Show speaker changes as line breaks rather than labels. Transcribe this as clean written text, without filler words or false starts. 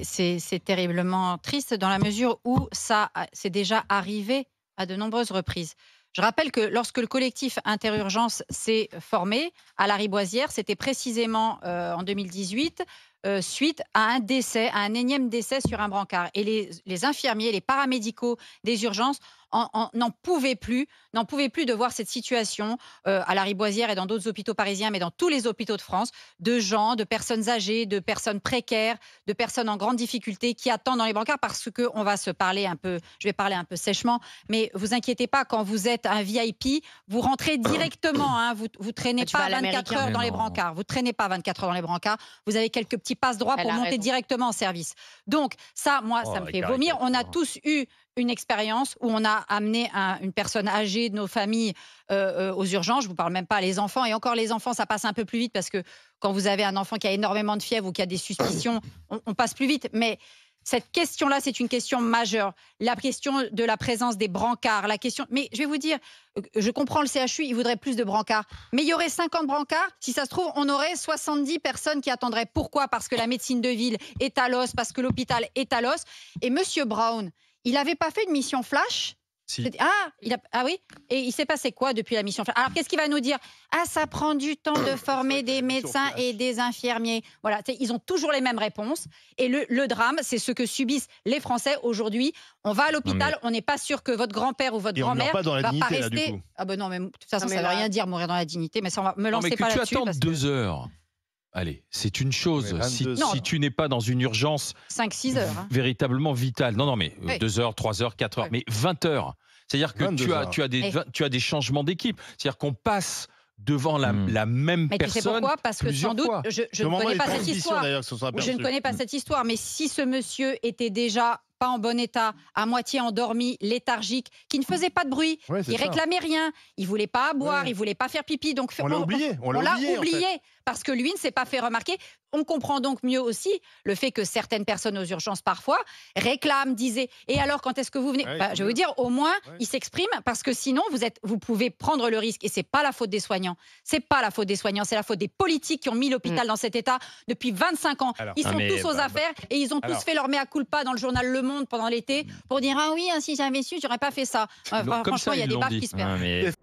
c'est terriblement triste dans la mesure où c'est déjà arrivé à de nombreuses reprises. Je rappelle que lorsque le collectif Interurgence s'est formé à la Riboisière, c'était précisément en 2018, suite à un décès, à un énième décès sur un brancard. Et les infirmiers, les paramédicaux des urgences n'en pouvaient plus de voir cette situation à la Riboisière et dans d'autres hôpitaux parisiens, mais dans tous les hôpitaux de France, de personnes âgées, de personnes précaires, de personnes en grande difficulté qui attendent dans les brancards parce que on va se parler un peu, je vais parler un peu sèchement, mais vous inquiétez pas, quand vous êtes un VIP, vous rentrez directement, hein, vous traînez pas 24 heures dans les brancards, vous traînez pas 24 heures dans les brancards, vous avez quelques petits passe-droits pour monter directement en service. Donc ça, moi, ça me fait vomir. On a tous eu une expérience où on a amené une personne âgée de nos familles aux urgences. Je ne vous parle même pas les enfants. Et encore les enfants, ça passe un peu plus vite parce que quand vous avez un enfant qui a énormément de fièvre ou qui a des suspicions, on passe plus vite. Mais cette question-là, c'est une question majeure. La question de la présence des brancards, la question... Mais je vais vous dire, je comprends le CHU, il voudrait plus de brancards. Mais il y aurait 50 brancards. Si ça se trouve, on aurait 70 personnes qui attendraient. Pourquoi ? Parce que la médecine de ville est à l'os, parce que l'hôpital est à l'os. Et Monsieur Brown, il n'avait pas fait une mission flash ?
Si.
Ah oui. Et il s'est passé quoi depuis la mission flash ? Alors qu'est-ce qu'il va nous dire ? Ça prend du temps de former des médecins et des infirmiers. Voilà, ils ont toujours les mêmes réponses. Et le drame, c'est ce que subissent les Français aujourd'hui. On va à l'hôpital, on n'est pas sûr que votre grand-père ou votre grand-mère va pas rester.
Là,
ah ben non, mais de toute façon, ça ne veut rien dire mourir dans la dignité. Mais ça, on va me lancer pas là-dessus.
Tu attends 2 heures. Allez, c'est une chose. Si tu n'es pas dans une urgence
5-6 heures, hein,
véritablement vitale. Non, mais 2 heures, 3 heures, 4 heures, mais 20 heures. C'est-à-dire que tu as des changements d'équipe. C'est-à-dire qu'on passe devant la même
mais
personne.
Tu sais pourquoi ? Parce que sans doute, je ne connais pas cette histoire. Je ne connais pas
cette
histoire, mais si ce monsieur était déjà pas en bon état, à moitié endormi, léthargique, qui ne faisait pas de bruit, il réclamait rien, il voulait pas boire, il voulait pas faire pipi, donc
on l'a oublié.
On l'a oublié parce que lui ne s'est pas fait remarquer. On comprend donc mieux aussi le fait que certaines personnes aux urgences parfois réclament, disaient et alors quand est-ce que vous venez ? Je vais vous dire, au moins ils s'expriment parce que sinon vous pouvez prendre le risque et c'est pas la faute des soignants, c'est pas la faute des soignants, c'est la faute des politiques qui ont mis l'hôpital dans cet état depuis 25 ans. Ils sont tous aux affaires et ils ont tous fait leur mea culpa dans le journal Le Monde pendant l'été pour dire ah oui, si j'avais su, j'aurais pas fait ça. Franchement, il y a des baffes qui se perdent.